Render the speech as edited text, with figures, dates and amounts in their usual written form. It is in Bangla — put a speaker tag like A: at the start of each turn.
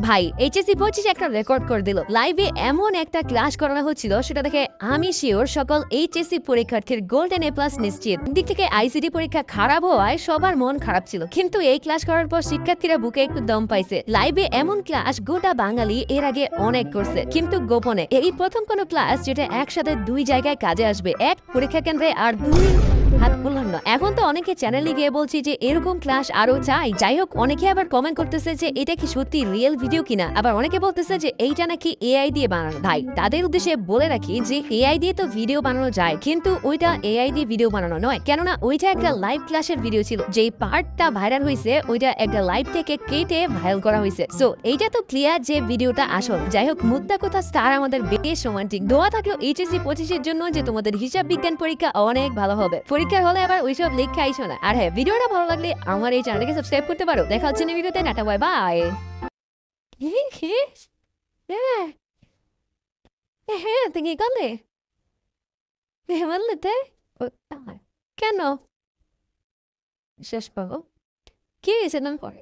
A: ভাই এইচএসসি 25 একটা রেকর্ড করে দিল। লাইভে এমন একটা ক্লাস করানো হচ্ছিল, সেটা দেখে আমি শিওর সকল এইচএসসি পরীক্ষার্থীর গোল্ডেন A+ নিশ্চিত। দিক থেকে আইসিটি পরীক্ষা খারাপ হওয়ায় সবার মন খারাপ ছিল, কিন্তু এই ক্লাস করার পর শিক্ষার্থীরা বুকে একটু দম পাইছে। লাইভে এমন ক্লাস গোটা বাঙালি এর আগে অনেক করছে, কিন্তু গোপনে। এই প্রথম কোনো ক্লাস যেটা একসাথে দুই জায়গায় কাজে আসবে, এক পরীক্ষা কেন্দ্রে আর দুই হাত বললাম না। এখন তো অনেকে চ্যানেলে গিয়ে বলছি যে এরকম ক্লাস আরো চাই। যাই হোক, অনেকে আবার কমেন্ট করতেছে যে এটা কি সত্যি রিয়েল ভিডিও কিনা, আবার অনেকে বলতেছে যে এইটা নাকি এআই দিয়ে বানানো। ভাই তাদের উদ্দেশ্যে বলে রাখি যে এআই দিয়ে তো ভিডিও বানানো যায়, কিন্তু ওইটা এআই দিয়ে ভিডিও বানানো নয়। কেননা ওইটা একটা লাইভ ক্লাসের ভিডিও ছিল, যেই পার্টটা ভাইরাল হয়েছে ওইটা একটা লাইভ থেকে কেটে ভাইরাল করা হয়েছে। সো এইটা তো ক্লিয়ার যে ভিডিওটা আসল। যাই হোক, মুদ্রা কথা স্টার আমাদের বেশ রোমান্টিক। দোয়া থাকলো এইচএসসি 25-এর জন্য যে তোমাদের হিসাব বিজ্ঞান পরীক্ষা অনেক ভালো হবে। পরীক্ষার হলে আবার ওইসব লেখা আইসো না। আর হ্যাঁ, ভিডিওটা ভালো লাগলে আমার এই চ্যানেলটাকে সাবস্ক্রাইব করতে পারো। দেখা হচ্ছে না ভিডিওতে। Tata, bye bye. হ্যাঁ হ্যাঁ, তুমি কি করলে? বললে তে কেন শেষ পাবো? কি হয়েছে? নাম পরে